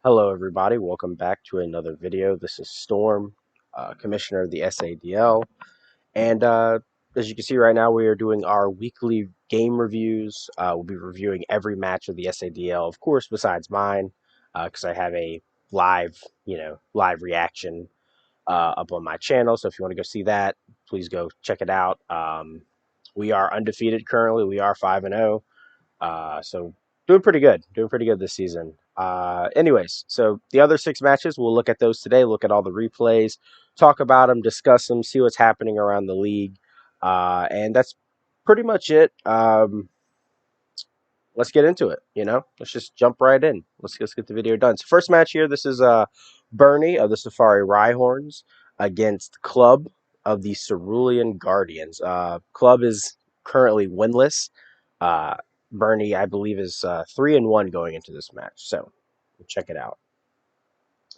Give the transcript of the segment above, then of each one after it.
Hello, everybody. Welcome back to another video. This is Storm, Commissioner of the SADL. And as you can see right now, we are doing our weekly game reviews. We'll be reviewing every match of the SADL, of course, besides mine, because I have a live, live reaction up on my channel. So if you want to go see that, please go check it out. We are undefeated currently. We are 5-0. So doing pretty good this season. Anyways, so the other six matches, we'll look at those today, look at all the replays, talk about them, discuss them, see what's happening around the league. And that's pretty much it. Let's get into it. Let's just jump right in. Let's get the video done. So first match here, this is Bernie of the Safari Rhyhorns against Club of the Cerulean Guardians. Club is currently winless. Uh, Bernie, I believe, is 3-1 going into this match. So we'll check it out.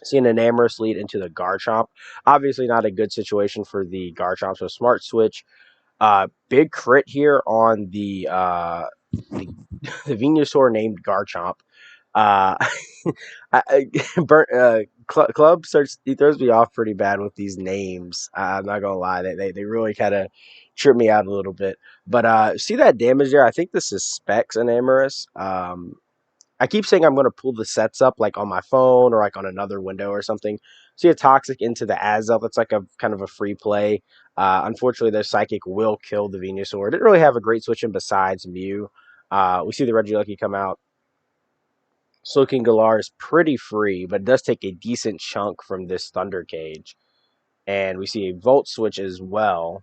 Seeing an Amorous lead into the Garchomp. Obviously not a good situation for the Garchomp, so smart switch. Big crit here on the, the Venusaur named Garchomp. Uh, Club starts. He throws me off pretty bad with these names. I'm not gonna lie, they really kind of trip me out a little bit. But see that damage there? I think this is Specs and Amorous. I keep saying I'm gonna pull the sets up like on my phone or like on another window or something. See a Toxic into the Azel. That's like a kind of a free play. Unfortunately, their Psychic will kill the Venusaur. Didn't really have a great switch in besides Mew. We see the Regieleki come out. Slowking Galar is pretty free, but it does take a decent chunk from this Thunder Cage. And we see a Volt Switch as well.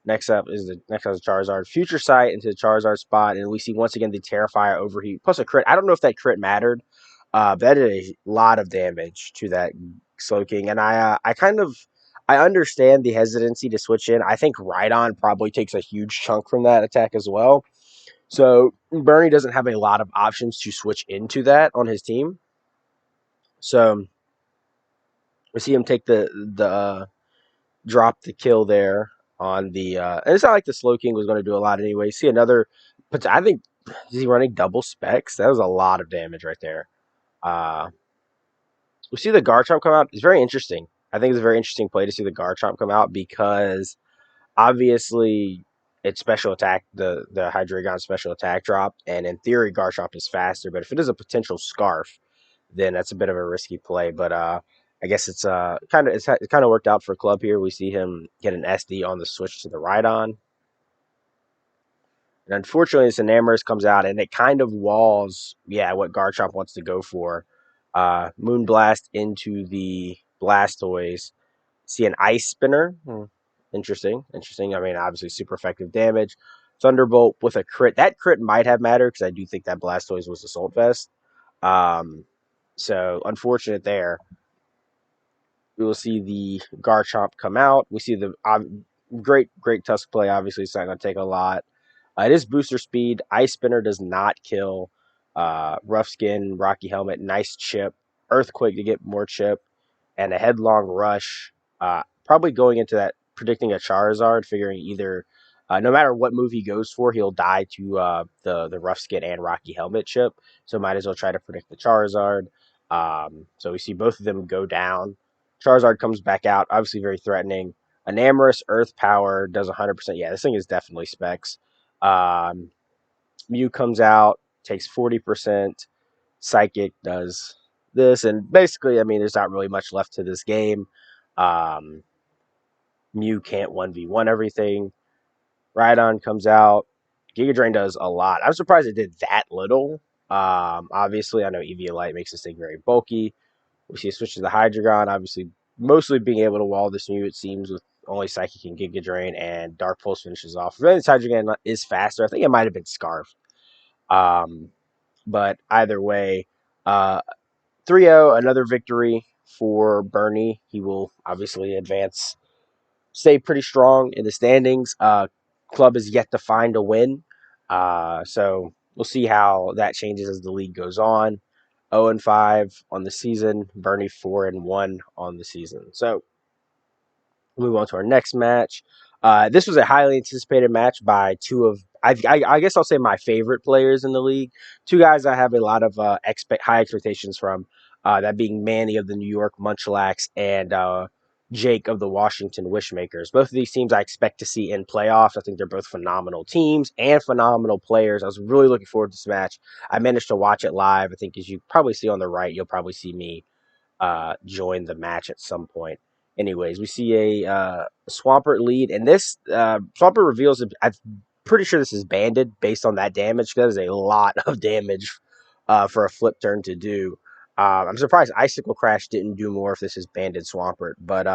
Next up is Charizard. Future Sight into the Charizard spot, and we see once again the Terrifier overheat plus a crit. I don't know if that crit mattered. That did a lot of damage to that Slowking, and I understand the hesitancy to switch in. I think Rhydon probably takes a huge chunk from that attack as well. So Bernie doesn't have a lot of options to switch into that on his team. So we see him take the drop the kill there on the. And it's not like the Slowking was going to do a lot anyway. See another, but I think is he running double specs? That was a lot of damage right there. Uh, we see the Garchomp come out. It's very interesting. I think it's a very interesting play to see the Garchomp come out because obviously it's special attack, the Hydreigon special attack drop, and in theory Garchomp is faster, but if it is a potential Scarf, then that's a bit of a risky play. But I guess it's it kind of worked out for Club here. We see him get an SD on the switch to the Rhydon. And unfortunately, this Enamorous comes out, and it kind of walls, what Garchomp wants to go for. Moonblast into the Blastoise. See an Ice Spinner. Interesting. I mean, obviously super effective damage. Thunderbolt with a crit. That crit might have mattered because I do think that Blastoise was Assault Vest. So unfortunate there. We will see the Garchomp come out. We see the great Tusk play. Obviously, it's not going to take a lot. It is booster speed. Ice Spinner does not kill. Rough Skin, Rocky Helmet, nice chip. Earthquake to get more chip. And a Headlong Rush. Probably going into that, predicting a Charizard, figuring either, no matter what move he goes for, he'll die to the Rough Skin and Rocky Helmet chip. So might as well try to predict the Charizard. So we see both of them go down. Charizard comes back out, obviously very threatening. Enamorous Earth Power does 100%. Yeah, this thing is definitely specs. Mew comes out, takes 40%. Psychic does this, and basically, I mean, there's not really much left to this game. Mew can't 1v1 everything. Rhydon comes out. Giga Drain does a lot. I'm surprised it did that little. Obviously, I know Eviolite makes this thing very bulky. We see a switch to the Hydreigon, obviously, mostly being able to wall this Mew, it seems, with only Psychic and Giga Drain, and Dark Pulse finishes off. Really, this Hydreigon is faster. I think it might have been Scarf. But either way, 3-0, another victory for Bernie. He will obviously advance, stay pretty strong in the standings. Club is yet to find a win. So we'll see how that changes as the league goes on. 0-5 on the season. Bernie 4-1 on the season. So we'll move on to our next match. This was a highly anticipated match by two of I guess I'll say my favorite players in the league. Two guys I have a lot of high expectations from. That being Manny of the New York Munchlax and Jake of the Washington Wishmakers. Both of these teams I expect to see in playoffs. I think they're both phenomenal teams and phenomenal players. I was really looking forward to this match. I managed to watch it live. I think as you probably see on the right, you'll probably see me join the match at some point. Anyways, we see a Swampert lead, and this Swampert reveals. I'm pretty sure this is banded based on that damage. That is a lot of damage for a flip turn to do. I'm surprised Icicle Crash didn't do more if this is banded Swampert, but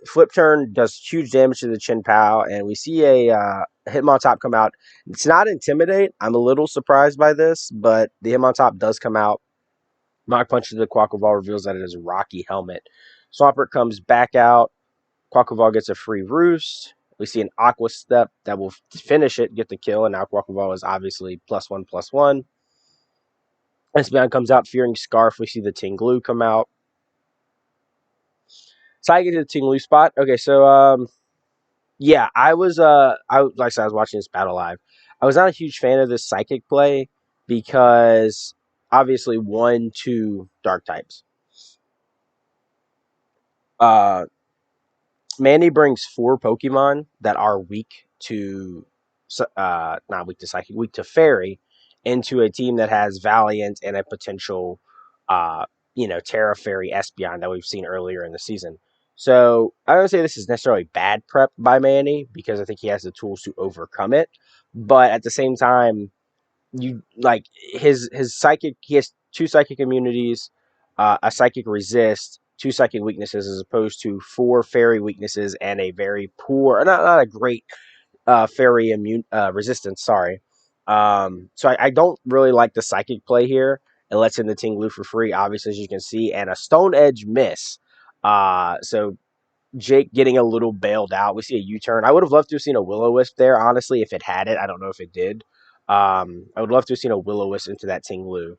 flip turn does huge damage to the Chin Pow, and we see a Hitmontop come out. It's not Intimidate. I'm a little surprised by this, but the Hitmontop does come out. Mach Punch to the Quackleval reveals that it is Rocky Helmet. Swampert comes back out. Quackleval gets a free roost. We see an Aqua Step that will finish it, get the kill, and now Quackleval is obviously +1/+1. Espeon comes out, fearing Scarf. We see the Tinglu come out. So I get to the Tinglu spot. Okay, so yeah, like I said, I was watching this battle live. I was not a huge fan of this psychic play because obviously 1, 2 dark types. Uh, Manny brings 4 Pokemon that are weak to, not weak to Psychic, weak to Fairy, into a team that has Valiant and a potential, uh, Terra Fairy Espeon that we've seen earlier in the season. So I don't say this is necessarily bad prep by Manny because I think he has the tools to overcome it. But at the same time, you like his psychic. He has 2 psychic immunities, a psychic resist, 2 psychic weaknesses, as opposed to 4 fairy weaknesses and a very poor, not a great fairy immune resistance. Sorry. So I don't really like the psychic play here. It lets in the Tinglu for free, obviously, as you can see, and a Stone Edge miss. So Jake getting a little bailed out. We see a U-turn. I would have loved to have seen a Will-O-Wisp there, honestly, if it had it. I don't know if it did. I would love to have seen a Will-O-Wisp into that Tinglu,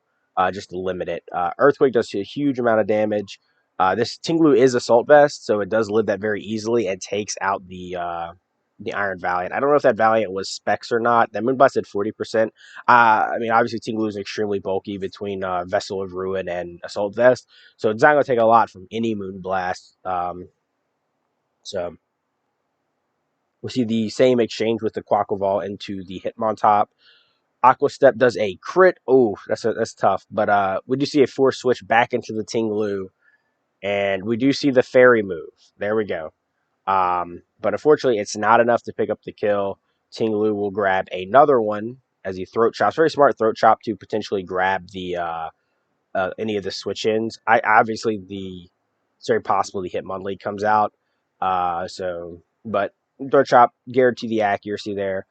just to limit it. Earthquake does a huge amount of damage. This Tinglu is Assault Vest, so it does live that very easily and takes out the Iron Valiant. I don't know if that Valiant was Specs or not. That Moonblast did 40%. I mean, obviously, Tinglu is extremely bulky between Vessel of Ruin and Assault Vest, so it's not going to take a lot from any Moonblast. So we see the same exchange with the Quackleval into the Hitmontop. Aqua Step does a crit. Oh, that's tough. But we do see a force switch back into the Tinglu, and we do see the fairy move. There we go. But unfortunately, it's not enough to pick up the kill. Tinglu will grab another one as he throat chops. Very smart throat chop to potentially grab the any of the switch ins. I obviously it's very possible the Hitmonlee comes out. But throat chop guarantee the accuracy there.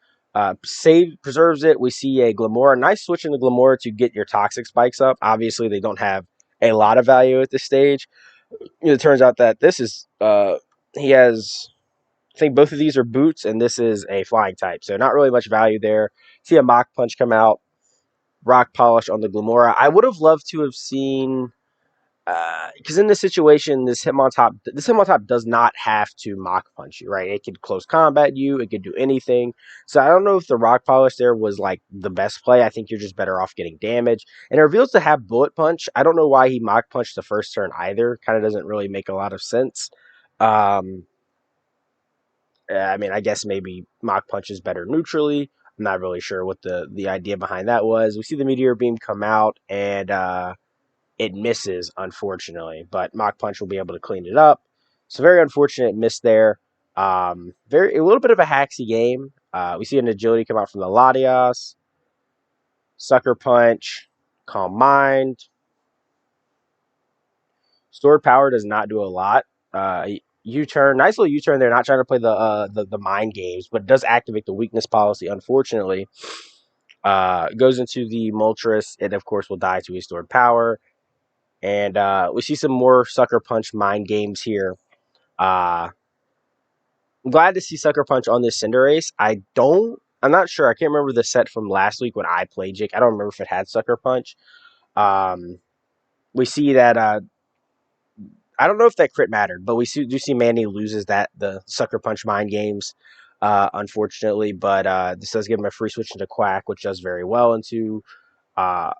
Preserves it. We see a Glamora. Nice switch in the Glamora to get your toxic spikes up. Obviously, they don't have a lot of value at this stage. It turns out that this is he has. I think both of these are boots, and this is a flying type, so not really much value there. See a Mach Punch come out, Rock Polish on the Glamora. I would have loved to have seen because in this situation, this Hitmontop does not have to Mach Punch you, right? It could close combat you, it could do anything. So I don't know if the Rock Polish there was like the best play. I think you're just better off getting damage. And it reveals to have Bullet Punch. I don't know why he Mach Punched the first turn either. Kind of doesn't really make a lot of sense. Um, I mean, I guess maybe Mach Punch is better neutrally. I'm not really sure what the idea behind that was. We see the Meteor Beam come out, and it misses, unfortunately. But Mach Punch will be able to clean it up. So very unfortunate miss there. Very a little bit of a hacksy game. We see an agility come out from the Latias. Sucker Punch, Calm Mind. Stored Power does not do a lot. U-turn, nice little U-turn there. Not trying to play the mind games, but does activate the weakness policy. Unfortunately, goes into the Moltres. It of course will die to a stored power. And we see some more Sucker Punch mind games here. I'm glad to see Sucker Punch on this Cinderace. I'm not sure. I can't remember the set from last week when I played Jake. I don't remember if it had Sucker Punch. Um, we see that I don't know if that crit mattered, but do see Manny loses the Sucker Punch mind games. unfortunately. But this does give him a free switch into Quack, which does very well into uh,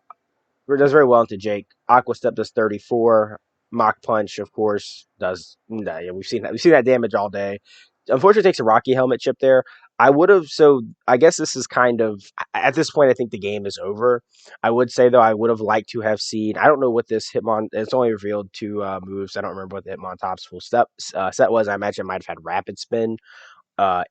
does very well into Jake. Aqua Step does 34. Mach Punch, of course, does. Nah, yeah, we've seen that damage all day. Unfortunately, it takes a Rocky Helmet chip there. I would have. So I guess this is kind of at this point. I think the game is over. I would say though, I would have liked to have seen. I don't know what this Hitmon. It's only revealed two moves. I don't remember what the Hitmon Top's full step set was. I imagine it might have had Rapid Spin.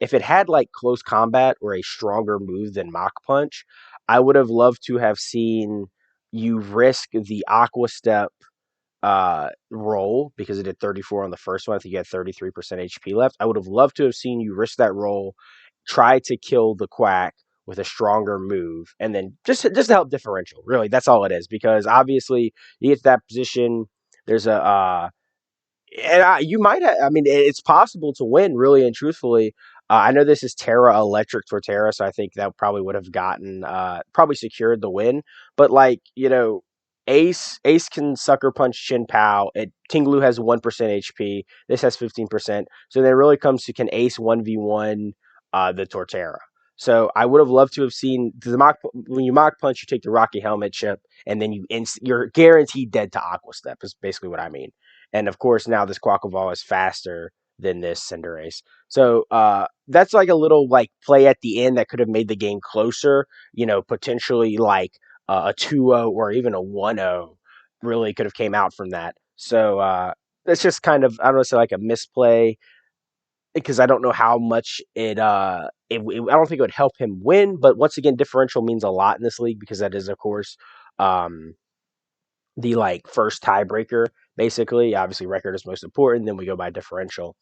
If it had like close combat or a stronger move than Mach Punch, I would have loved to have seen you risk the Aqua Step roll because it did 34 on the first one. I think you had 33% HP left. I would have loved to have seen you risk that roll, try to kill the Quack with a stronger move, and then just to help differential. Really, that's all it is. Because obviously, you get to that position. There's a and you might have. I mean, it's possible to win, really and truthfully. I know this is Terra Electric Torterra, so I think that probably would have gotten probably secured the win. But like Ace can sucker punch Chin Pao. King Lu has 1% HP. This has 15%. So then it really comes to can Ace 1v1 the Torterra. So I would have loved to have seen the when you mock punch, you take the Rocky Helmet chip, and then you're guaranteed dead to Aqua Step. Is basically what I mean. And of course, now this Quackleval is faster than this Cinderace. So that's like a little like play at the end that could have made the game closer. Potentially like a 2-0 or even a 1-0 really could have came out from that. So that's just kind of I don't know, say like a misplay because I don't know how much I don't think it would help him win. But once again, differential means a lot in this league because that is of course um, the like first tiebreaker. Basically, obviously, record is most important. Then we go by differential.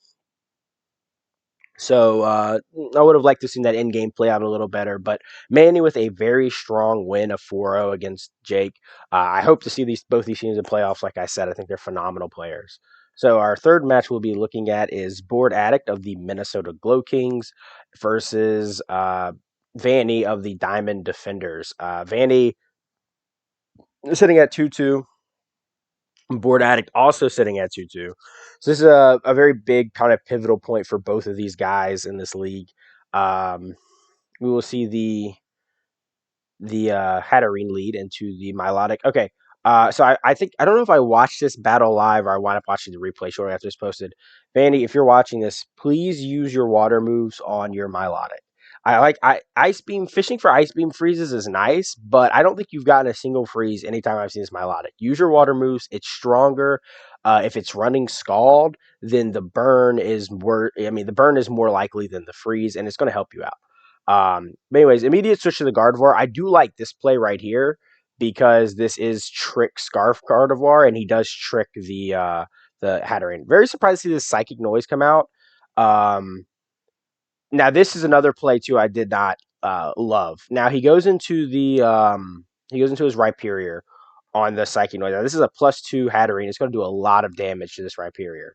So I would have liked to see that in game play out a little better. But Manny with a very strong win of 4-0 against Jake. I hope to see both these teams in playoffs. Like I said, I think they're phenomenal players. So our third match we'll be looking at is Board Addict of the Minnesota Glow Kings versus Vanny of the Diamond Defenders. Vanny is sitting at 2-2. Board Addict also sitting at 2-2. So this is a very big kind of pivotal point for both of these guys in this league. Um, we will see the Hatterene lead into the Milotic. Okay, so I think I don't know if I watched this battle live or I wound up watching the replay shortly after it's posted. Vandy, if you're watching this, please use your water moves on your Milotic. I ice beam fishing for ice beam freezes is nice, but I don't think you've gotten a single freeze anytime I've seen this Milotic. Use your water moves; it's stronger. If it's running Scald, then the burn is more. I mean, the burn is more likely than the freeze, and it's going to help you out. But anyways, immediate switch to the Gardevoir. I do like this play right here because this is Trick Scarf Gardevoir, and he does trick the Hatterene. Very surprised to see this Psychic Noise come out. Um, Now this is another play too I did not love. Now he goes into his Rhyperior on the Psychic Noise. Now this is a +2 Hatterene. It's going to do a lot of damage to this Rhyperior.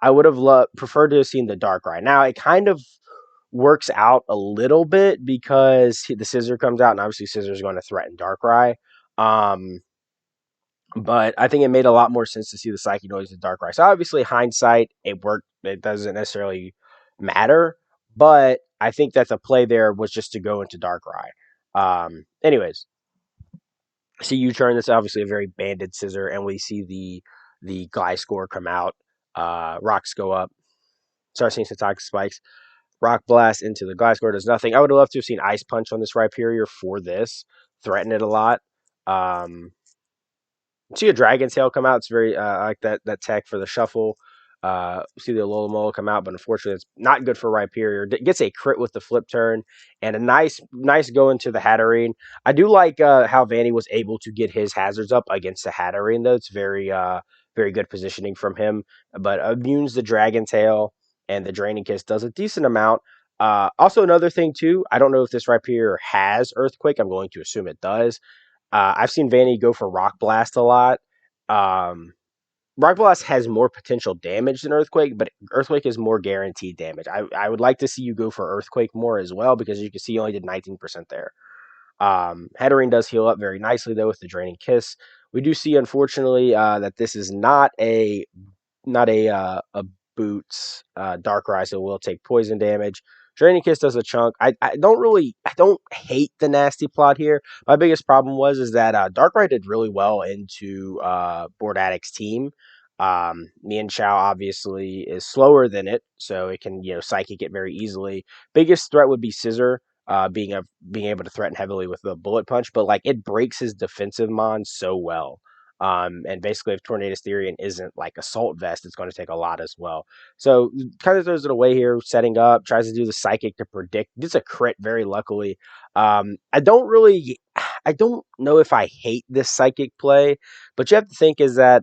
I would have preferred to have seen the Darkrai. Now it kind of works out a little bit because the Scissor comes out, and obviously Scissor is going to threaten Darkrai. Um, but I think it made a lot more sense to see the Psychic Noise in Darkrai. So obviously, hindsight, it worked. It doesn't necessarily matter, but I think that the play there was just to go into Darkrai. Anyways, see U-turn. That's obviously a very banded Scissor, and we see the Gliscor come out. Rocks go up. Start seeing some toxic spikes. Rock Blast into the Gliscor does nothing. I would have loved to have seen Ice Punch on this Rhyperior for this. Threaten it a lot. See a Dragon Tail come out. It's very I like that tech for the shuffle. See the Alola come out, but unfortunately it's not good for Rhyperior. Gets a crit with the flip turn and a nice go into the Hatterene. I do like how Vanny was able to get his hazards up against the Hatterene though. It's very good positioning from him. But immunes the Dragon Tail and the Draining Kiss does a decent amount. Also another thing too, I don't know if this Rhyperior has Earthquake. I'm going to assume it does. I've seen Vanny go for Rock Blast a lot. Um, Rock Blast has more potential damage than Earthquake, but Earthquake is more guaranteed damage. I would like to see you go for Earthquake more as well because you can see you only did 19% there. Hettering does heal up very nicely though with the Draining Kiss. We do see unfortunately that this is not a boots Darkrai, so it will take poison damage. Draining Kiss does a chunk. I don't hate the nasty plot here. My biggest problem is that Darkrai did really well into Board Addict's team. Mian Chao obviously is slower than it, so it can psychic it very easily. Biggest threat would be Scissor, being able to threaten heavily with the bullet punch, but like it breaks his defensive mon so well. And basically, if Tornadus Therian isn't like Assault Vest, it's going to take a lot as well. So kind of throws it away here, setting up, tries to do the psychic to predict. Gets a crit very luckily. I don't know if I hate this psychic play, but you have to think is that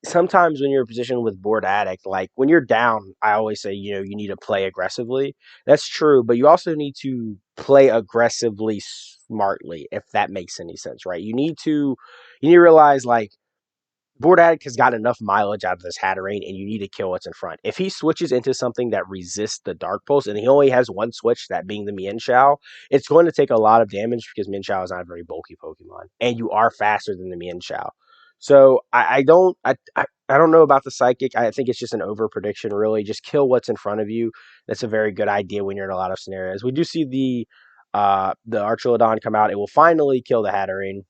sometimes when you're in a position with Board Addict, like when you're down, I always say, you need to play aggressively. That's true, but you also need to play aggressively smartly, if that makes any sense, right? You need to realize like Board Addict has got enough mileage out of this Hatterene, and you need to kill what's in front. If he switches into something that resists the Dark Pulse, and he only has one switch, that being the Mienshao, it's going to take a lot of damage because Mienshao is not a very bulky Pokemon, and you are faster than the Mienshao. So I don't know about the Psychic. I think it's just an over prediction, really. Just kill what's in front of you. That's a very good idea when you're in a lot of scenarios. We do see the Archelodon come out. It will finally kill the Hatterene.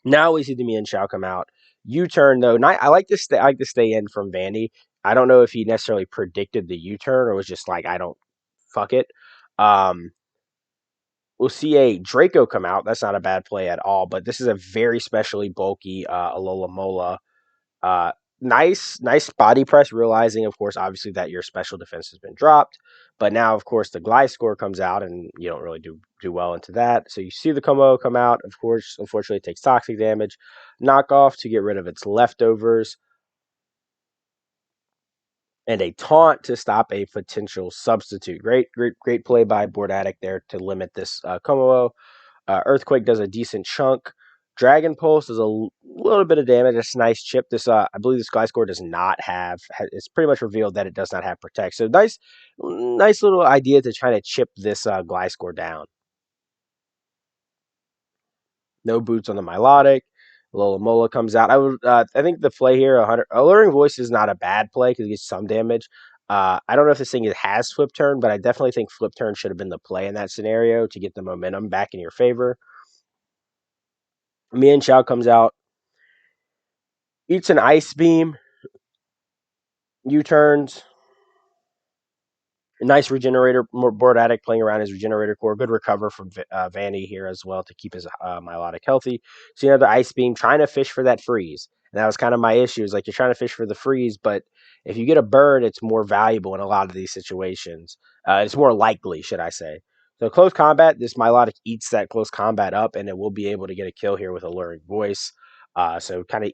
Now we see the Mian Shao come out. U-turn though, I like to stay in from Vandy. I don't know if he necessarily predicted the U-turn or was just like, I don't fuck it. Um, we'll see a Draco come out. That's not a bad play at all, but this is a very specially bulky Alola Mola. Uh, nice body press, realizing, of course, obviously that your special defense has been dropped. But now, of course, the Glide score comes out, and you don't really do well into that. So you see the combo come out. Of course, unfortunately, it takes toxic damage. Knockoff to get rid of its leftovers, and a taunt to stop a potential substitute. Great play by Board Addict there to limit this combo. Earthquake does a decent chunk. Dragon Pulse does a little bit of damage. It's a nice chip. I believe this Gliscor does not have. It's pretty much revealed that it does not have Protect. So nice little idea to try to chip this Gliscor down. No boots on the Milotic. Lola Mola comes out. I think the play here, 100 Alluring Voice is not a bad play because it gets some damage. I don't know if this thing has Flip Turn, but I definitely think Flip Turn should have been the play in that scenario to get the momentum back in your favor. Mian Chao comes out, eats an Ice Beam, U-turns, a nice regenerator, more Board Addict playing around his regenerator core. Good recover from Vanny here as well to keep his Milotic healthy. So you have the Ice Beam trying to fish for that freeze. And that was kind of my issue. Is like you're trying to fish for the freeze, but if you get a burn, it's more valuable in a lot of these situations. It's more likely, should I say. So close combat, this Milotic eats that close combat up, and it will be able to get a kill here with Alluring Voice. So kind of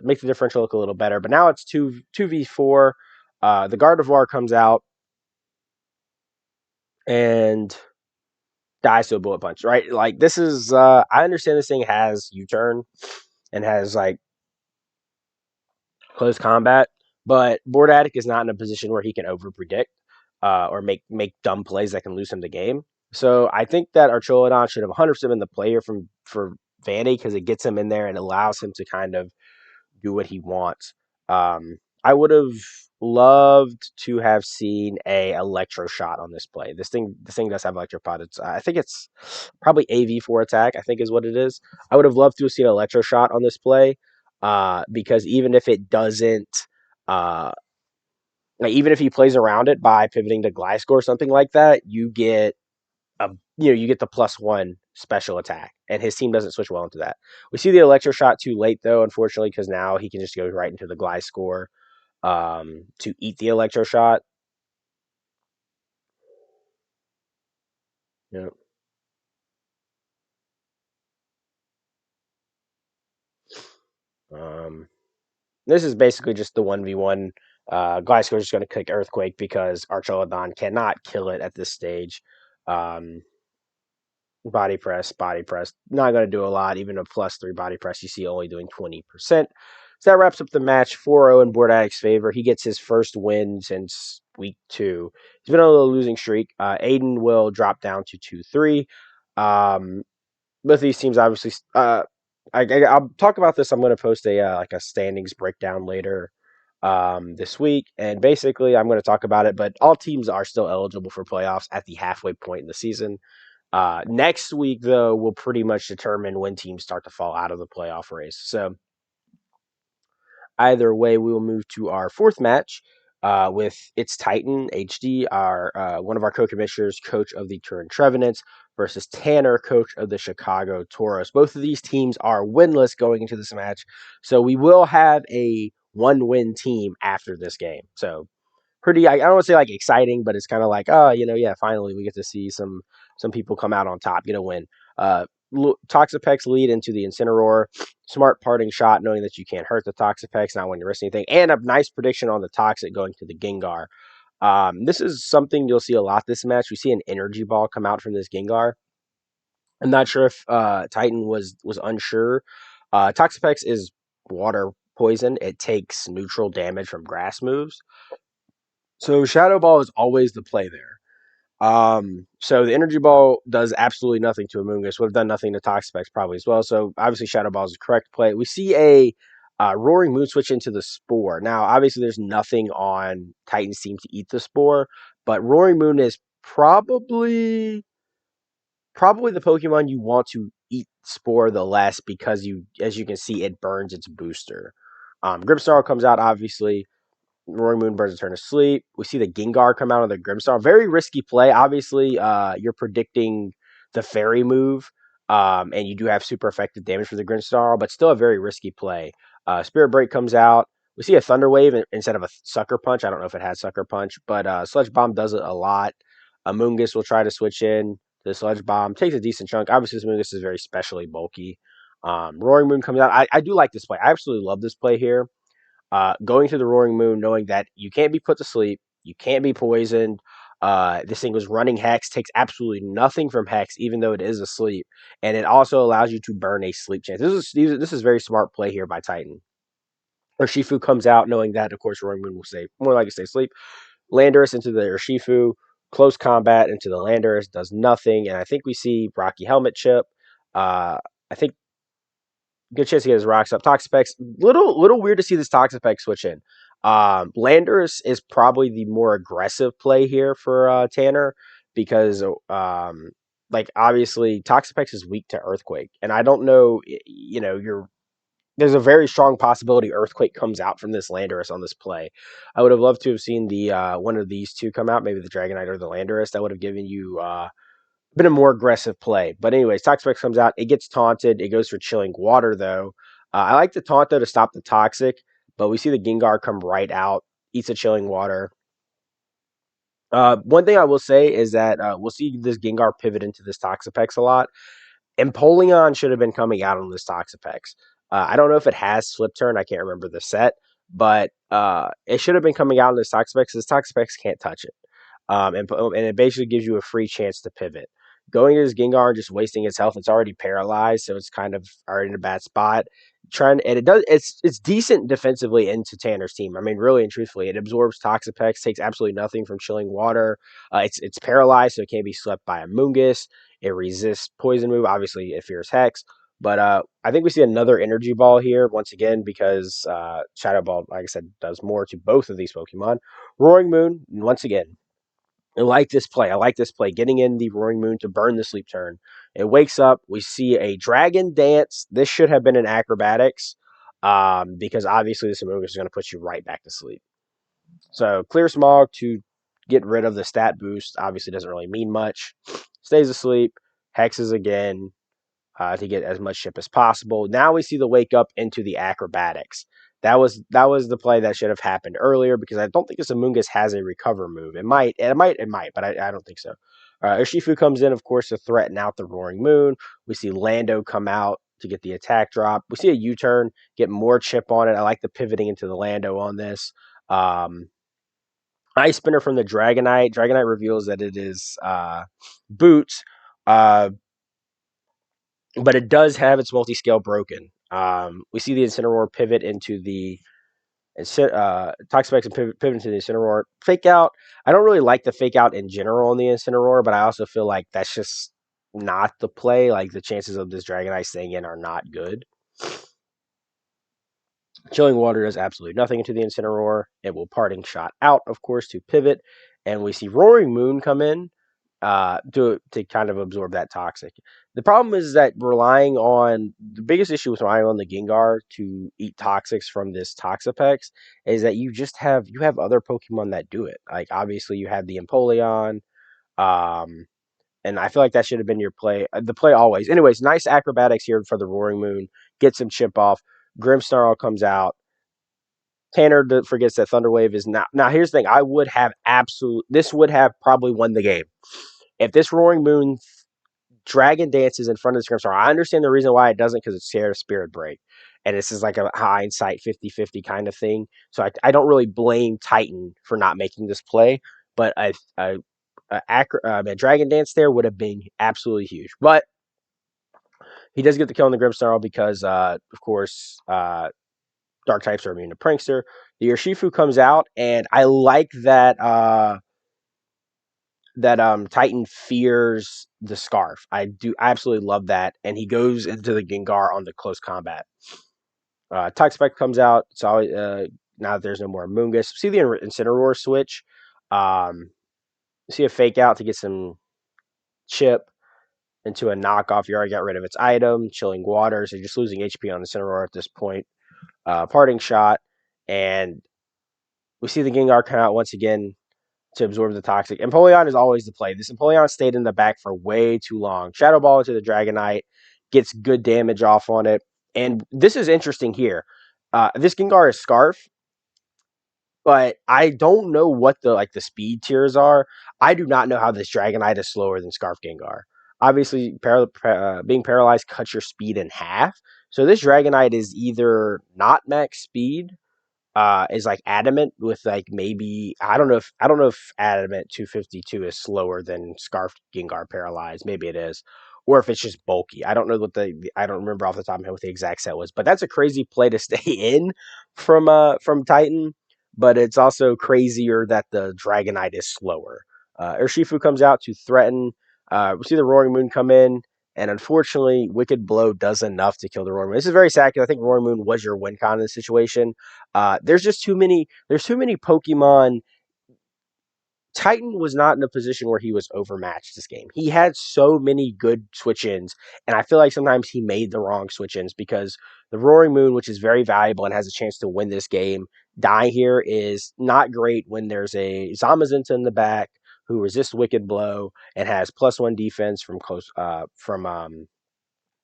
make the differential look a little better. But now it's 2v4. The Gardevoir comes out and dies to a bullet punch, right? Like this is I understand this thing has U-turn and has like close combat, but Board Addict is not in a position where he can over predict or make dumb plays that can lose him the game. So I think that Archelodon should have 100% been the player for Vandy because it gets him in there and allows him to kind of do what he wants. I would have loved to have seen a electro shot on this play. This thing does have electropod. I think it's probably AV4 attack. I think is what it is. I would have loved to have seen an electro shot on this play, because even if it doesn't, uh, like even if he plays around it by pivoting to Gliscor or something like that, a you get the +1 special attack, and his team doesn't switch well into that. We see the electro shot too late though, unfortunately, because now he can just go right into the Gliscor to eat the electro shot. Yeah. Um, this is basically just the 1v1. Gliscor is just going to click Earthquake because Archelodon cannot kill it at this stage. Um, body press. Not going to do a lot. Even a +3 body press, you see only doing 20%. So that wraps up the match 4-0 in Board Addict's favor. He gets his first win since week 2. He's been on a little losing streak. Aiden will drop down to 2-3. Both of these teams obviously. I'll talk about this. I'm going to post a like a standings breakdown later. this week. And basically, I'm going to talk about it, but all teams are still eligible for playoffs at the halfway point in the season. Next week, though, will pretty much determine when teams start to fall out of the playoff race. So either way, we will move to our fourth match with its Titan HD, our one of our co-commissioners, coach of the Turin Trevenants, versus Tanner, coach of the Chicago Toros. Both of these teams are winless going into this match, so we will have a one-win team after this game. So pretty, I don't want to say like exciting, but it's kind of like, oh, yeah, finally we get to see some people come out on top, win. Toxapex lead into the Incineroar. Smart parting shot, knowing that you can't hurt the Toxapex, not when you risk anything, and a nice prediction on the Toxic going to the Gengar. This is something you'll see a lot this match. We see an energy ball come out from this Gengar. I'm not sure if Titan was unsure. Toxapex is water poison. It takes neutral damage from grass moves. So Shadow Ball is always the play there. So the Energy Ball does absolutely nothing to Amoonguss. Would have done nothing to Toxapex probably as well. So obviously Shadow Ball is the correct play. We see a Roaring Moon switch into the Spore. Now, obviously there's nothing on Titan's team to eat the Spore, but Roaring Moon is probably the Pokemon you want to eat Spore the less because as you can see, it burns its booster. Grimmsnarl comes out obviously. Roaring Moon burns a turn of sleep. We see the Gengar come out of the Grimmsnarl. Very risky play. Obviously, you're predicting the Fairy move, and you do have super effective damage for the Grimmsnarl, but still a very risky play. Spirit Break comes out. We see a Thunder Wave instead of a Sucker Punch. I don't know if it has Sucker Punch, but Sludge Bomb does it a lot. Amoonguss will try to switch in to the Sludge Bomb. Takes a decent chunk. Obviously, this Amoonguss is very specially bulky. Roaring Moon comes out. I do like this play. I absolutely love this play here. Going to the Roaring Moon, knowing that you can't be put to sleep, you can't be poisoned. This thing was running Hex, takes absolutely nothing from Hex, even though it is asleep, and it also allows you to burn a sleep chance. This is very smart play here by Titan. Urshifu comes out knowing that, of course, Roaring Moon will stay more likely to stay asleep. Landorus into the Urshifu, close combat into the Landorus does nothing, and I think we see Rocky Helmet Chip. I think good chance to get his rocks up. Toxapex, little weird to see this Toxapex switch in. Landorus is probably the more aggressive play here for Tanner because, like obviously Toxapex is weak to Earthquake, and I don't know, there's a very strong possibility Earthquake comes out from this Landorus on this play. I would have loved to have seen the one of these two come out, maybe the Dragonite or the Landorus. That would have given you been a more aggressive play. But anyways, Toxapex comes out. It gets taunted. It goes for Chilling Water, though. I like the taunt, though, to stop the Toxic. But we see the Gengar come right out, eats a Chilling Water. One thing I will say is that we'll see this Gengar pivot into this Toxapex a lot. Empoleon should have been coming out on this Toxapex. I don't know if it has Slip Turn. I can't remember the set. But it should have been coming out on this Toxapex. This Toxapex can't touch it. And it basically gives you a free chance to pivot. Going to this Gengar and just wasting its health, it's already paralyzed, so it's kind of already in a bad spot. And it's decent defensively into Tanner's team. I mean, really and truthfully, it absorbs Toxapex, takes absolutely nothing from Chilling Water. It's paralyzed, so it can't be swept by a Moongus. It resists Poison Move. Obviously, it fears Hex. But I think we see another Energy Ball here once again because Shadow Ball, like I said, does more to both of these Pokemon. Roaring Moon, once again, I like this play. I like this play. Getting in the Roaring Moon to burn the sleep turn. It wakes up. We see a Dragon Dance. This should have been an Acrobatics because obviously this Amoonguss is going to put you right back to sleep. So Clear Smog to get rid of the stat boost obviously doesn't really mean much. Stays asleep. Hexes again to get as much ship as possible. Now we see the wake up into the Acrobatics. That was the play that should have happened earlier because I don't think this Amoonguss has a recover move. It might, but I don't think so. Urshifu comes in, of course, to threaten out the Roaring Moon. We see Lando come out to get the attack drop. We see a U-turn, get more chip on it. I like the pivoting into the Lando on this. Ice Spinner from the Dragonite. Dragonite reveals that it is Boots. But it does have its multi-scale broken. We see the Incineroar pivot into the Toxapex and pivot into the Incineroar. Fake out. I don't really like the fake out in general on the Incineroar, but I also feel like that's just not the play. Like the chances of this Dragonite staying in are not good. Chilling Water does absolutely nothing into the Incineroar. It will Parting Shot out, of course, to pivot, and we see Roaring Moon come in to kind of absorb that Toxic. The problem is that relying on the biggest issue with relying on the Gengar to eat Toxics from this Toxapex is that you have other Pokemon that do it. Like obviously you have the Empoleon, um, and I feel like that should have been your play. The play always. Anyways, nice acrobatics here for the Roaring Moon. Get some chip off. Grimmsnarl comes out. Tanner forgets that Thunderwave is not. Now, here's the thing. I would have absolute. This would have probably won the game if this Roaring Moon Dragon dances in front of the Scrimstar. I understand the reason why it doesn't because it's scared of Spirit Break, and this is like a hindsight 50-50 kind of thing. So I don't really blame Titan for not making this play, but a Dragon Dance there would have been absolutely huge. But he does get the kill on the Grimmsnarl because, of course, Dark types are immune to Prankster. The Urshifu comes out, and I like that Titan fears the Scarf. I do absolutely love that, and he goes into the Gengar on the close combat. Toxapex comes out, so now that there's no more Moongus. See the Incineroar switch. Um, see a fake out to get some chip into a knockoff. You already got rid of its item, Chilling Water, so you're just losing HP on the Incineroar at this point. Parting Shot, and we see the Gengar come out once again to absorb the Toxic. Empoleon is always the play. This Empoleon stayed in the back for way too long. Shadow Ball into the Dragonite, gets good damage off on it. And this is interesting here. This Gengar is Scarf, but I don't know what the speed tiers are. I do not know how this Dragonite is slower than Scarf Gengar. Obviously, being paralyzed cuts your speed in half. So this Dragonite is either not max speed is like adamant with like maybe I don't know if adamant 252 is slower than Scarf Gengar paralyzed. Maybe it is, or if it's just bulky. I don't know what I don't remember off the top of my head what the exact set was, but that's a crazy play to stay in from Titan. But it's also crazier that the Dragonite is slower. Urshifu comes out to threaten. We see the Roaring Moon come in. And unfortunately, Wicked Blow does enough to kill the Roaring Moon. This is very sad because I think Roaring Moon was your win con in this situation. There's just too many. There's too many Pokemon. Titan was not in a position where he was overmatched this game. He had so many good switch ins, and I feel like sometimes he made the wrong switch ins because the Roaring Moon, which is very valuable and has a chance to win this game, die here is not great when there's a Zamazenta in the back who resists Wicked Blow and has +1 defense from close from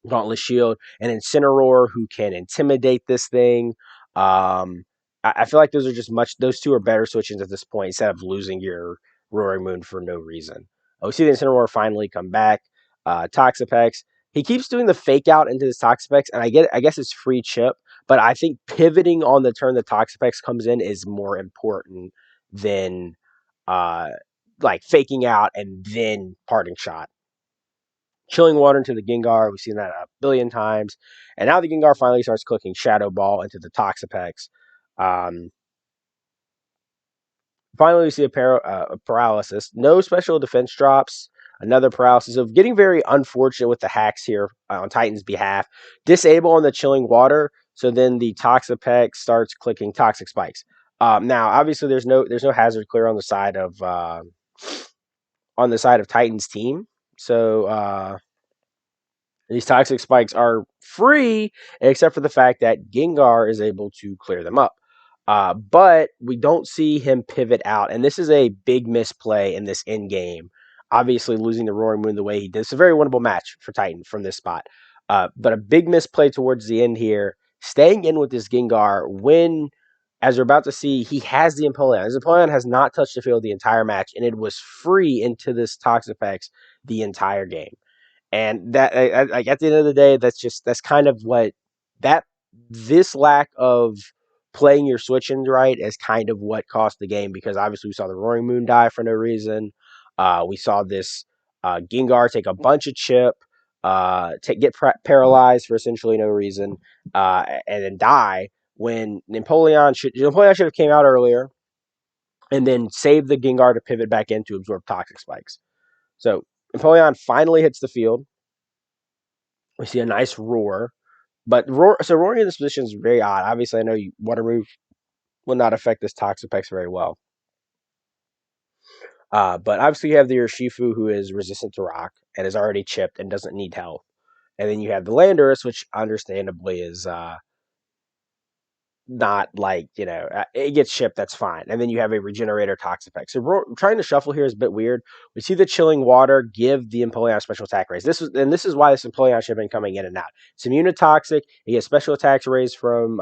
Dauntless Shield, and Incineroar who can intimidate this thing. I feel like those two are better switch-ins at this point instead of losing your Roaring Moon for no reason. We see the Incineroar finally come back. Toxapex. He keeps doing the fake out into this Toxapex, and I guess it's free chip, but I think pivoting on the turn the Toxapex comes in is more important than uh, like faking out and then parting shot. Chilling Water into the Gengar. We've seen that a billion times. And now the Gengar finally starts clicking Shadow Ball into the Toxapex. Um, Finally, we see a paralysis. No special defense drops. Another paralysis of getting very unfortunate with the hacks here on Titan's behalf. Disable on the Chilling Water. So then the Toxapex starts clicking Toxic Spikes. Now, obviously, there's no hazard clear on the side of Titan's team. So these Toxic Spikes are free, except for the fact that Gengar is able to clear them up. But we don't see him pivot out, and this is a big misplay in this end game. Obviously, losing the Roaring Moon the way he did. It's a very winnable match for Titan from this spot. But a big misplay towards the end here, staying in with this Gengar when, as we're about to see, he has the Empoleon. His Empoleon has not touched the field the entire match, and it was free into this Toxapex the entire game. And that, like at the end of the day, that's kind of what that this lack of playing your switch ins right is kind of what cost the game because obviously we saw the Roaring Moon die for no reason. We saw this Gengar take a bunch of chip, get paralyzed for essentially no reason, and then die when Napoleon should have came out earlier and then saved the Gengar to pivot back in to absorb Toxic Spikes. So Napoleon finally hits the field. We see a nice roar. But so roaring in this position is very odd. Obviously, I know water move will not affect this Toxapex very well. But obviously, you have the Urshifu, who is resistant to rock and is already chipped and doesn't need health. And then you have the Landorus, which understandably is not like, it gets shipped, that's fine. And then you have a Regenerator Toxapex. So trying to shuffle here is a bit weird. We see the Chilling Water give the Empoleon special attack raise. This is why this Empoleon should have been coming in and out. It's immune to Toxic. It gets special attacks raised from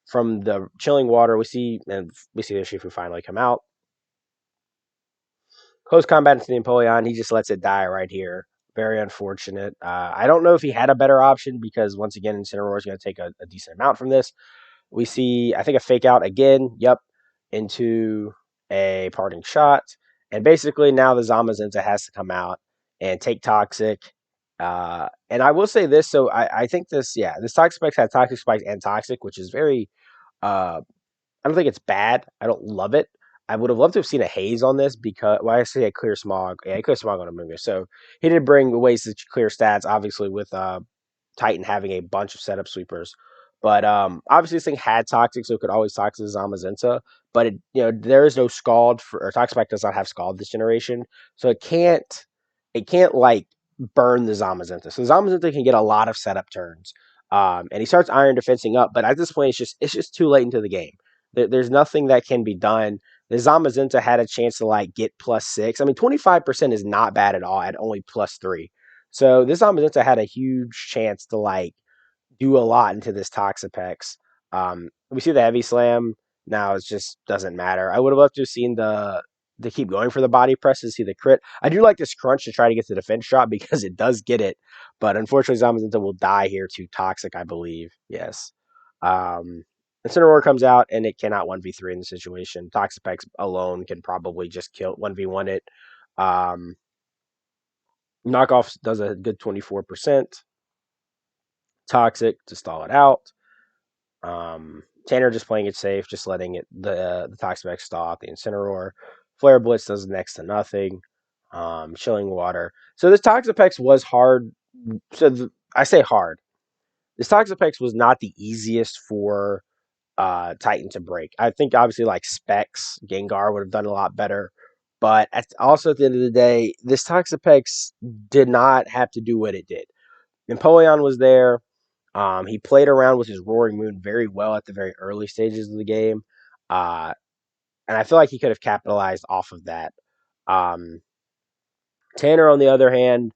the Chilling Water. We see the Shifu finally come out. Close combat into the Empoleon. He just lets it die right here. Very unfortunate. I don't know if he had a better option because, once again, Incineroar is going to take a decent amount from this. We see, I think, a fake out again. Yep. Into a parting shot. And basically, now the Zamazenta has to come out and take Toxic. And I will say this. So I think this Toxic Spikes had Toxic Spikes and Toxic, which is very uh, I don't think it's bad. I don't love it. I would have loved to have seen a haze on this because, well, I say a clear smog. Yeah, a clear smog on a Munga. So he did bring ways to clear stats, obviously, with Titan having a bunch of setup sweepers. But obviously, this thing had Toxic, so it could always Toxic Zamazenta. But there is no Scald or Toxapex does not have Scald this generation, so it can't like burn the Zamazenta. So Zamazenta can get a lot of setup turns, and he starts Iron Defensing up. But at this point, it's just too late into the game. There's nothing that can be done. The Zamazenta had a chance to like get +6. I mean, 25% is not bad at all at only +3. So this Zamazenta had a huge chance to like do a lot into this Toxapex. We see the Heavy Slam now. It just doesn't matter. I would have loved to have seen the keep going for the body press to see the crit. I do like this crunch to try to get the defense shot because it does get it, but unfortunately Zamazenta will die here to Toxic, I believe. Yes. Incineroar comes out and it cannot 1v3 in the situation. Toxapex alone can probably just kill 1v1 it. Knockoff does a good 24%. Toxic to stall it out. Tanner just playing it safe, just letting the Toxapex stall out the Incineroar. Flare Blitz does next to nothing. Chilling Water. So this Toxapex was hard. So I say hard. This Toxapex was not the easiest for Titan to break. I think obviously like Specs, Gengar would have done a lot better. But also at the end of the day, this Toxapex did not have to do what it did. Empoleon was there. He played around with his Roaring Moon very well at the very early stages of the game. Uh, and I feel like he could have capitalized off of that. Um, Tanner, on the other hand,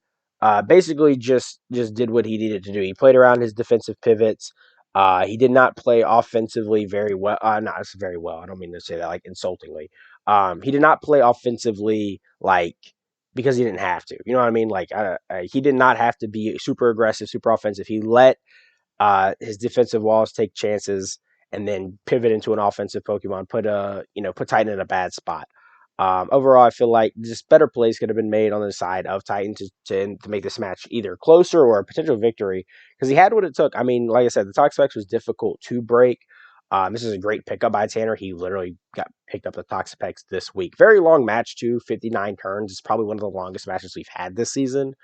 basically just did what he needed to do. He played around his defensive pivots. He did not play offensively very well. Not very well. I don't mean to say that like insultingly. He did not play offensively like because he didn't have to. You know what I mean? Like he did not have to be super aggressive, super offensive. He let his defensive walls take chances and then pivot into an offensive Pokemon, put Titan in a bad spot. Overall, I feel like just better plays could have been made on the side of Titan to make this match either closer or a potential victory because he had what it took. I mean, like I said, the Toxapex was difficult to break. This is a great pickup by Tanner. He literally got picked up the Toxapex this week. Very long match too, 59 turns. It's probably one of the longest matches we've had this season.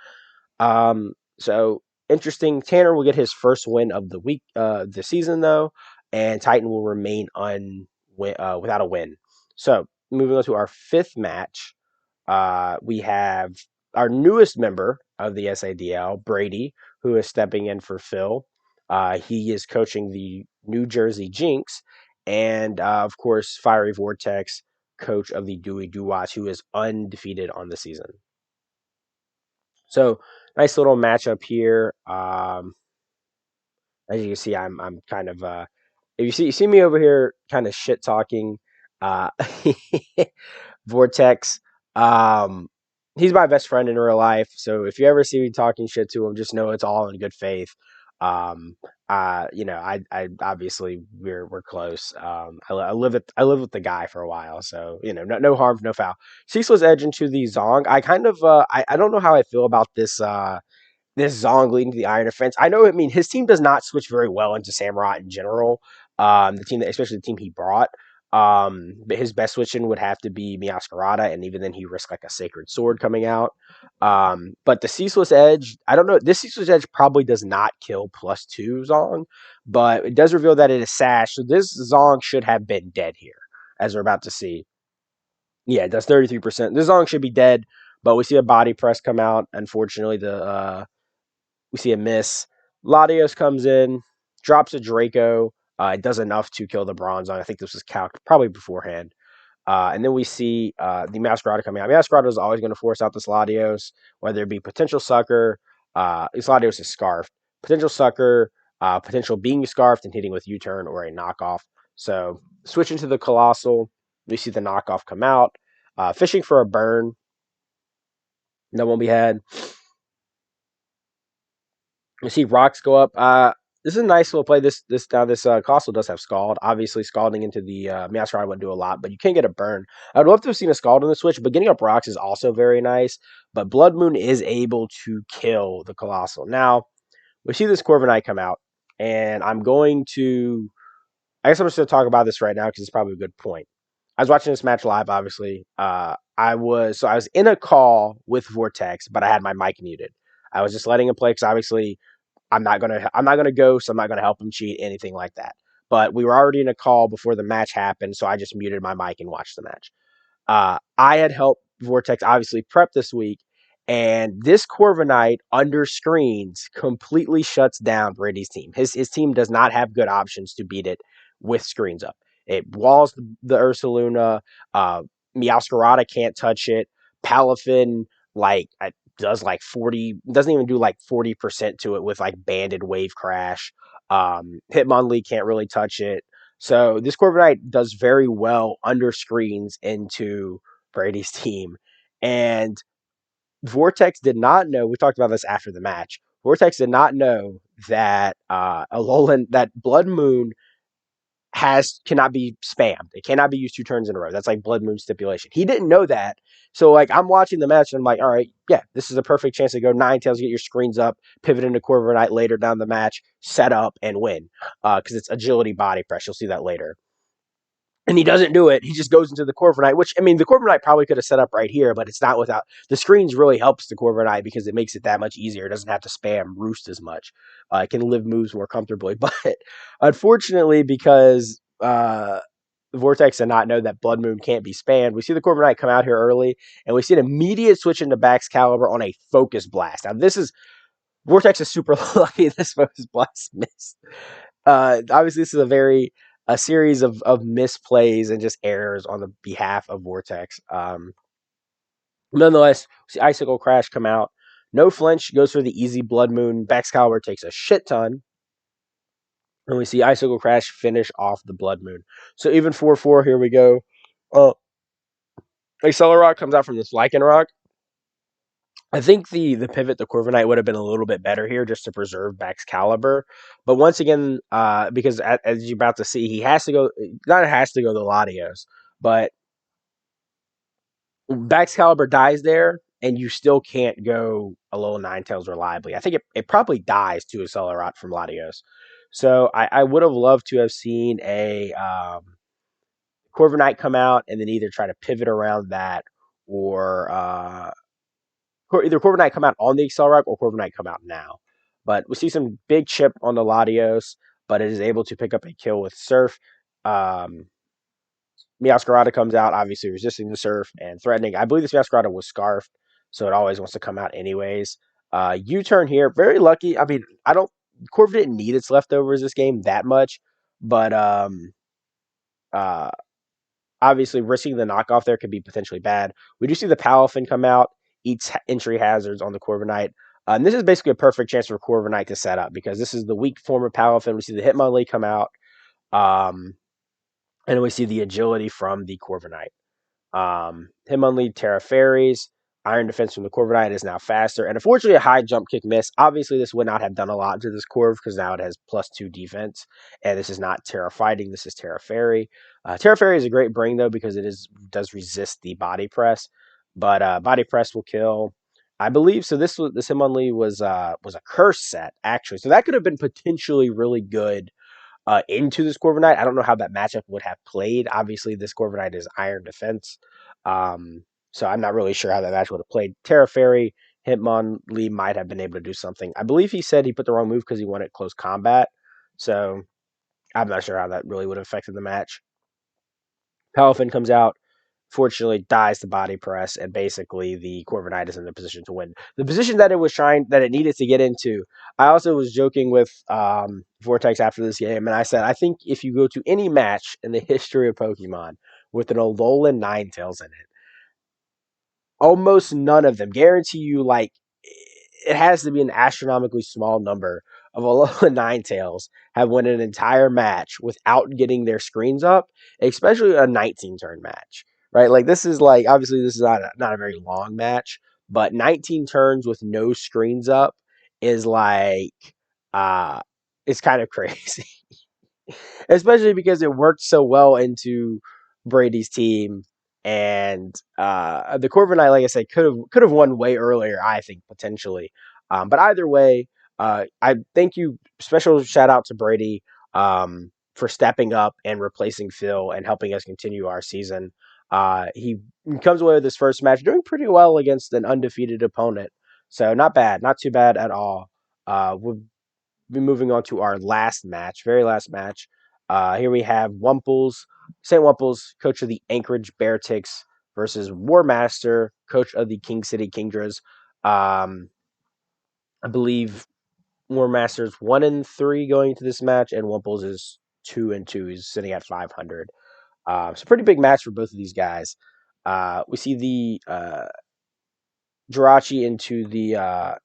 So interesting. Tanner will get his first win of the week, the season though, and Titan will remain without a win. So moving on to our fifth match, we have our newest member of the SADL, Brady, who is stepping in for Phil. He is coaching the New Jersey Jinx, and of course, Fiery Vortex, coach of the Dewey Duwats, who is undefeated on the season. So nice little matchup here. As you can see, I'm kind of if you see me over here kind of shit talking uh Vortex. Um he's my best friend in real life. So if you ever see me talking shit to him, just know it's all in good faith. Um I obviously we're close. I live with the guy for a while, so no harm, no foul. Ceaseless Edge into the Zong. I kind of I don't know how I feel about this Zong leading to the Iron Defense. I know, I mean, his team does not switch very well into Samurott in general. The team, especially the team he brought. But his best switch-in would have to be Miascarada, and even then he risked like a Sacred Sword coming out. But the Ceaseless Edge, I don't know. This Ceaseless Edge probably does not kill +2 Zong, but it does reveal that it is Sash. So this Zong should have been dead here, as we're about to see. Yeah, it does 33%. This Zong should be dead, but we see a body press come out. Unfortunately, we see a miss. Latios comes in, drops a Draco. It does enough to kill the Bronzong. I think this was calced probably beforehand. And then we see the Masquerada coming out. Masquerada is always going to force out this Latios, whether it be potential sucker. This Latios is scarfed. Potential sucker, potential being scarfed and hitting with U-turn or a knockoff. So switching to the Colossal, we see the knockoff come out. Fishing for a burn. No one we had. You see rocks go up. This is a nice little play. This Colossal does have Scald. Obviously, scalding into the Master wouldn't do a lot, but you can get a burn. I'd love to have seen a Scald on the Switch, but getting up rocks is also very nice. But Blood Moon is able to kill the Colossal. Now, we see this Corviknight come out, and I'm going to. I guess I'm just going to talk about this right now because it's probably a good point. I was watching this match live, obviously. I was in a call with Vortex, but I had my mic muted. I was just letting him play because obviously I'm not gonna ghost. I'm not gonna help him cheat, anything like that. But we were already in a call before the match happened, so I just muted my mic and watched the match. I had helped Vortex obviously prep this week, and this Corviknight under screens completely shuts down Brady's team. His team does not have good options to beat it with screens up. It walls the Ursaluna. Meowscarada can't touch it. Palafin does like 40, doesn't even do like 40% to it with like banded wave crash. Hitmonlee can't really touch it. So this Corviknight does very well under screens into Brady's team. And Vortex did not know, we talked about this after the match. Vortex did not know that Alolan, that Blood Moon cannot be spammed. It cannot be used 2 turns in a row. That's like Blood Moon stipulation. He didn't know that. So like I'm watching the match and I'm like, all right, yeah, this is a perfect chance to go Ninetales, get your screens up, pivot into Corviknight later down the match, set up and win. Because it's agility body press. You'll see that later. And he doesn't do it. He just goes into the Corviknight, which, I mean, the Corviknight probably could have set up right here, but it's not without. The screens really helps the Corviknight because it makes it that much easier. It doesn't have to spam Roost as much. It can live moves more comfortably. But unfortunately, because Vortex did not know that Blood Moon can't be spammed, we see the Corviknight come out here early, and we see an immediate switch into Baxcalibur on a Focus Blast. Now, this is. Vortex is super lucky this Focus Blast missed. Obviously, this is a series of misplays and just errors on the behalf of Vortex. Nonetheless, we see Icicle Crash come out. No flinch, goes for the easy Blood Moon. Baxcalibur takes a shit ton. And we see Icicle Crash finish off the Blood Moon. So even 4-4, here we go. Accelerock comes out from this Lycanroc. I think the pivot to Corviknight would have been a little bit better here just to preserve Baxcalibur. But once again, because as you're about to see, he has to go, not has to go the Latios, but Baxcalibur dies there, and you still can't go a little Ninetales reliably. I think it probably dies to Accelerock from Latios. So I would have loved to have seen a Corviknight come out and then either try to pivot around that or either Corviknight come out on the Accelerock or Corviknight come out now. But we see some big chip on the Latios, but it is able to pick up a kill with Surf. Meowscarada comes out, obviously resisting the Surf and threatening. I believe this Meowscarada was Scarfed, so it always wants to come out anyways. U-turn here, very lucky. I mean, Corv didn't need its leftovers this game that much, but uh, obviously risking the knockoff there could be potentially bad. We do see the Palafin come out, eats entry hazards on the Corviknight. And this is basically a perfect chance for Corviknight to set up because this is the weak form of Palafin. We see the Hitmonlee come out, and we see the agility from the Corviknight. Hitmonlee, Terra Fairies, Iron Defense from the Corviknight is now faster. And unfortunately, a high jump kick miss. Obviously, this would not have done a lot to this Corv because now it has +2 defense. And this is not Terra Fighting. This is Terra Fairy. Terra Fairy is a great bring, though, because it does resist the body press. But body press will kill. I believe so. This Hitmonlee was a curse set, actually. So that could have been potentially really good into this Corviknight. I don't know how that matchup would have played. Obviously, this Corviknight is Iron Defense. So I'm not really sure how that match would have played. Terra Fairy, Hitmonlee might have been able to do something. I believe he said he put the wrong move because he wanted close combat. So I'm not sure how that really would have affected the match. Palafin comes out, fortunately dies the body press, and basically the Corviknight is in the position to win. The position that it needed to get into. I also was joking with Vortex after this game, and I said, I think if you go to any match in the history of Pokemon with an Alolan Ninetales in it, almost none of them guarantee you like it has to be an astronomically small number of Alola Ninetales have won an entire match without getting their screens up, especially a 19 turn match, right? Like this is like obviously this is not a very long match, but 19 turns with no screens up is like uh it's kind of crazy. Especially because it worked so well into Brady's team. And the Corviknight, like I said, could have won way earlier, I think, potentially. But either way, I thank you. Special shout out to Brady for stepping up and replacing Phil and helping us continue our season. He comes away with his first match doing pretty well against an undefeated opponent. So not bad, not too bad at all. We'll be moving on to our last match, very last match. Here we have St. Wumples, coach of the Anchorage Bearticks, versus War Master, coach of the King City Kingdras. I believe War Master's 1-3 going into this match, and Wumples is 2-2. He's sitting at 500. So pretty big match for both of these guys. We see the Jirachi into the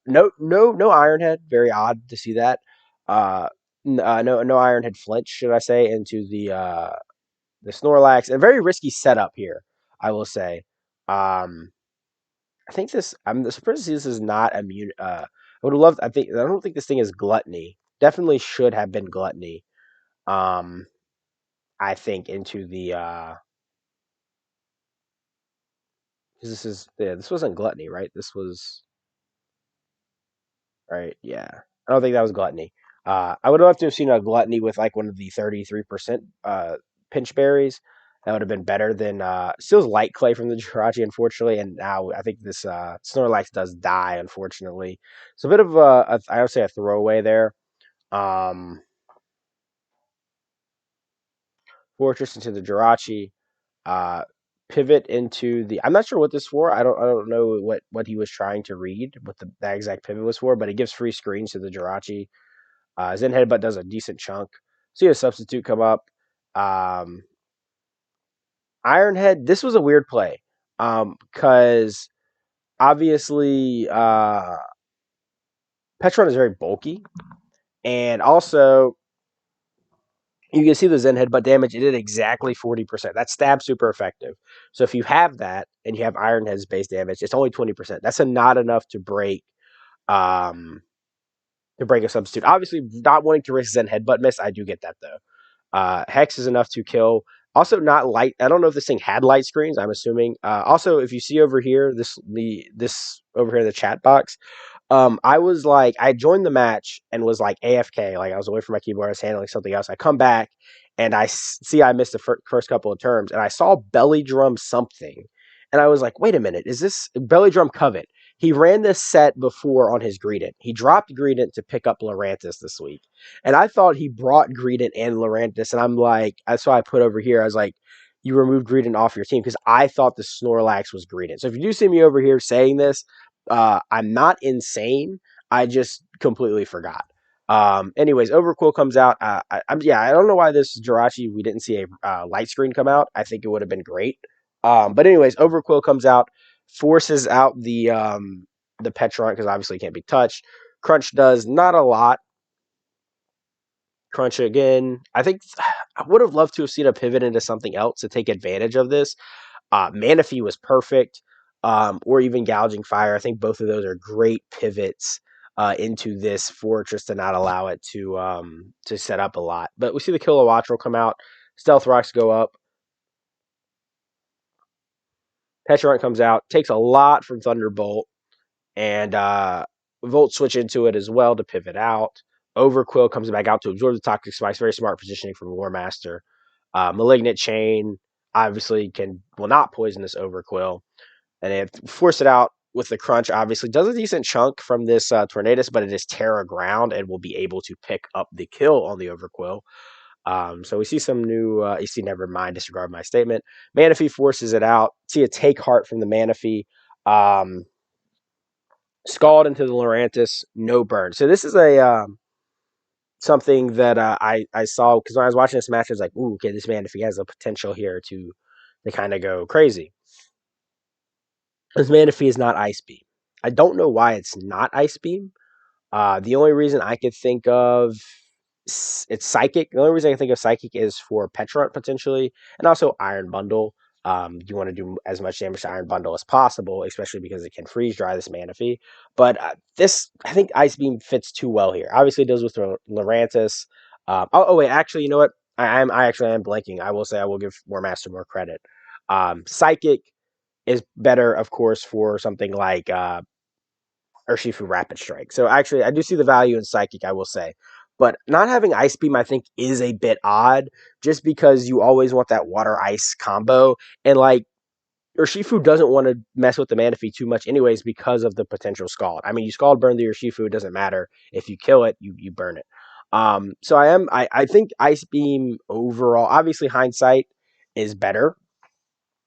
no Ironhead. Very odd to see that. No Ironhead flinch, should I say, into the Snorlax. A very risky setup here, I will say. I think this. I'm surprised to see this is not immune. I would have loved. I don't think this thing is gluttony. Definitely should have been gluttony. Um, I think into the because this wasn't gluttony, right? This was right. Yeah, I don't think that was gluttony. I would love to have seen a gluttony with like one of the 33% pinch berries. That would have been better than still's light clay from the Jirachi, unfortunately. And now I think this Snorlax does die, unfortunately. So a bit of I would say a throwaway there. Um, Fortress into the Jirachi. Uh, Pivot into the. I'm not sure what this for. I don't know what he was trying to read. What that exact pivot was for, but it gives free screens to the Jirachi. Zen Headbutt does a decent chunk. See a substitute come up. Um, Ironhead, this was a weird play. Because obviously Petron is very bulky. And also you can see the Zen Headbutt damage. It did exactly 40%. That stab super effective. So if you have that and you have Ironhead's base damage, it's only 20%. That's not enough um to break a substitute. Obviously, not wanting to risk Zen Headbutt miss, I do get that though. Hex is enough to kill. Also, not light. I don't know if this thing had light screens. I'm assuming. Also, if you see over here, this over here in the chat box, I was like, I joined the match and was like AFK, like I was away from my keyboard, I was handling something else. I come back and see I missed the first couple of terms, and I saw Belly Drum something, and I was like, wait a minute, is this Belly Drum Covet? He ran this set before on his Greedent. He dropped Greedent to pick up Lurantis this week, and I thought he brought Greedent and Lurantis, and I'm like, that's why I put over here. I was like, you removed Greedent off your team because I thought the Snorlax was Greedent. So if you do see me over here saying this, I'm not insane. I just completely forgot. Anyways, Overquill comes out. I don't know why this Jirachi we didn't see a light screen come out. I think it would have been great. But anyways, Overquill comes out, forces out the Petron because obviously it can't be touched. Crunch does not a lot. Crunch again. I think I would have loved to have seen a pivot into something else to take advantage of this. Manaphy was perfect, or even Gouging Fire. I think both of those are great pivots into this fortress to not allow it to set up a lot. But we see the Kilowattrel come out, Stealth Rocks go up, Petrarch comes out, takes a lot from Thunderbolt, and Volt switch into it as well to pivot out. Overquill comes back out to absorb the toxic spice. Very smart positioning from War Master. Malignant Chain obviously will not poison this Overquill, and it force it out with the crunch. Obviously, does a decent chunk from this Tornadus, but it is Terra Ground and will be able to pick up the kill on the Overquill. So we see some new. You see, never mind. Disregard my statement. Manaphy forces it out. See a take heart from the Manaphy. Scald into the Lurantis. No burn. So this is a something that I saw because when I was watching this match, I was like, "Ooh, okay, this Manaphy has a potential here to kind of go crazy." This Manaphy is not Ice Beam. I don't know why it's not Ice Beam. The only reason I could think of it's Psychic. The only reason I can think of Psychic is for Petrant potentially, and also Iron Bundle. You want to do as much damage to Iron Bundle as possible, especially because it can freeze dry this Manaphy. But this, I think Ice Beam fits too well here. Obviously, it deals with Lurantis. Wait, actually, you know what? I actually am blanking. I will say I will give War Master more credit. Psychic is better, of course, for something like Urshifu Rapid Strike. So actually, I do see the value in Psychic, I will say. But not having Ice Beam, I think, is a bit odd, just because you always want that Water Ice combo. And like, Urshifu doesn't want to mess with the Manaphy too much, anyways, because of the potential Scald. I mean, you Scald burn the Urshifu, it doesn't matter. If you kill it, you burn it. So I think Ice Beam overall, obviously, hindsight is better,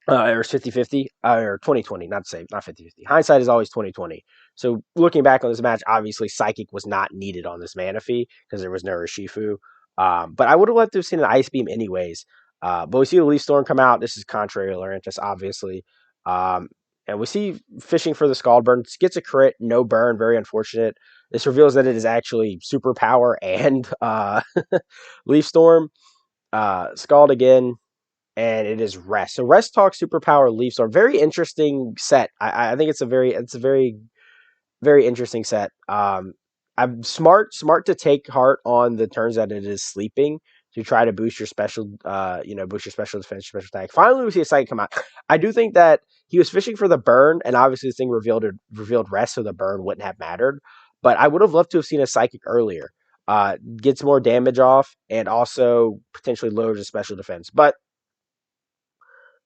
or it's 50-50, or 2020, not to say, not 50-50. Hindsight is always 2020. So looking back on this match, obviously Psychic was not needed on this Manaphy because there was no Urshifu. But I would have loved to have seen an Ice Beam anyways. But we see the Leaf Storm come out. This is contrary to Lurantis, obviously. And we see fishing for the Scald Burn. Gets a crit, no burn, very unfortunate. This reveals that it is actually Superpower and Leaf Storm. Scald again, and it is Rest. So Rest Talk Superpower Leafs are very interesting set. I think it's a very interesting set. I'm smart to take heart on the turns that it is sleeping to try to boost your special, boost your special defense, special attack. Finally, we see a Psychic come out. I do think that he was fishing for the burn, and obviously this thing revealed Rest, so the burn wouldn't have mattered. But I would have loved to have seen a Psychic earlier. Gets more damage off, and also potentially lowers the special defense. But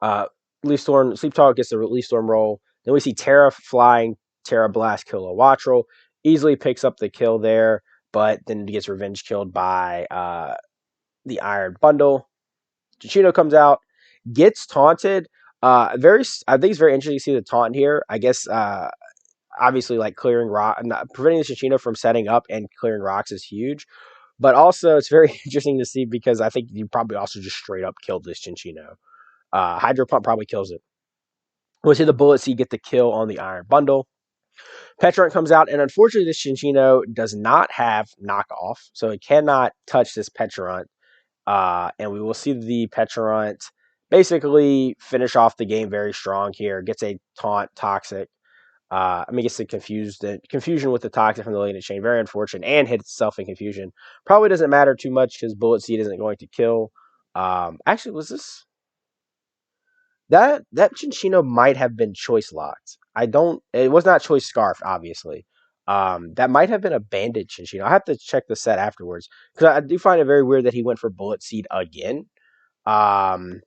uh, Leaf Storm, Sleep Talk gets the Leaf Storm roll. Then we see Terra flying, Terra Blast kill a Wattrel. Easily picks up the kill there, but then gets revenge killed by the Iron Bundle. Chichino comes out, gets taunted. I think it's very interesting to see the taunt here. I guess obviously like clearing rock, preventing the Chichino from setting up and clearing rocks is huge. But also it's very interesting to see because I think you probably also just straight up killed this Chinchino. Hydro Pump probably kills it. We'll see the Bullet Seed get the kill on the Iron Bundle. Petrant comes out, and unfortunately, this Chinchino does not have knockoff, so it cannot touch this Petrant. And we will see the Petrant basically finish off the game very strong here. Gets a taunt toxic. Gets the confusion with the toxic from the Malignant Chain. Very unfortunate, and hits itself in confusion. Probably doesn't matter too much because Bullet Seed isn't going to kill. Actually, was this that Chinchino might have been choice locked. I don't. It was not choice scarfed, obviously. That might have been a banded Chinchino. I have to check the set afterwards because I do find it very weird that he went for Bullet Seed again. Um,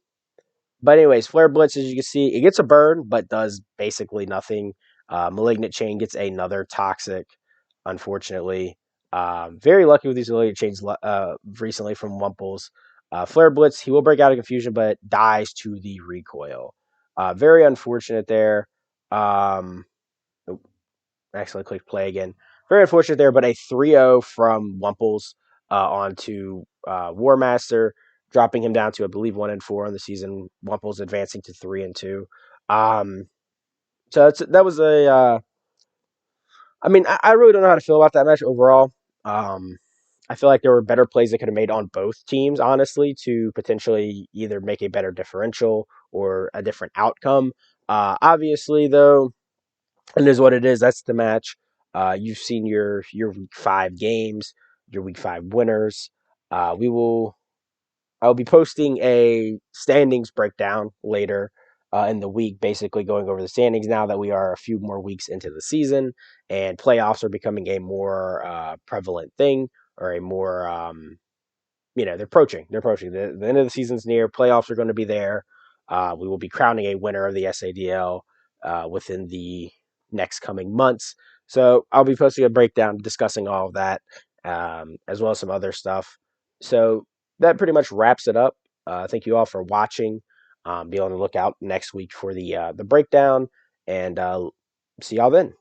but anyways, Flare Blitz, as you can see, it gets a burn, but does basically nothing. Malignant Chain gets another toxic, unfortunately. Very lucky with these Malignant Chains recently from Wumples. Flare Blitz, he will break out of confusion, but dies to the recoil. Very unfortunate there. Um, oh, Actually click play again. Very unfortunate there, but a 3-0 from Wumples onto War Master, dropping him down to, I believe, 1-4 on the season. Wumples advancing to 3-2. Um, so that was a. I really don't know how to feel about that match overall. Um, I feel like there were better plays that could have made on both teams, honestly, to potentially either make a better differential or a different outcome. Obviously, though, it is what it is. That's the match. You've seen your week 5 games, your week 5 winners. We will I'll be posting a standings breakdown later in the week, basically going over the standings now that we are a few more weeks into the season and playoffs are becoming a more prevalent thing. or a more they're approaching. They're approaching. The end of the season's near. Playoffs are going to be there. We will be crowning a winner of the SADL within the next coming months. So I'll be posting a breakdown discussing all of that, as well as some other stuff. So that pretty much wraps it up. Thank you all for watching. Be on the lookout next week for the breakdown, and see y'all then.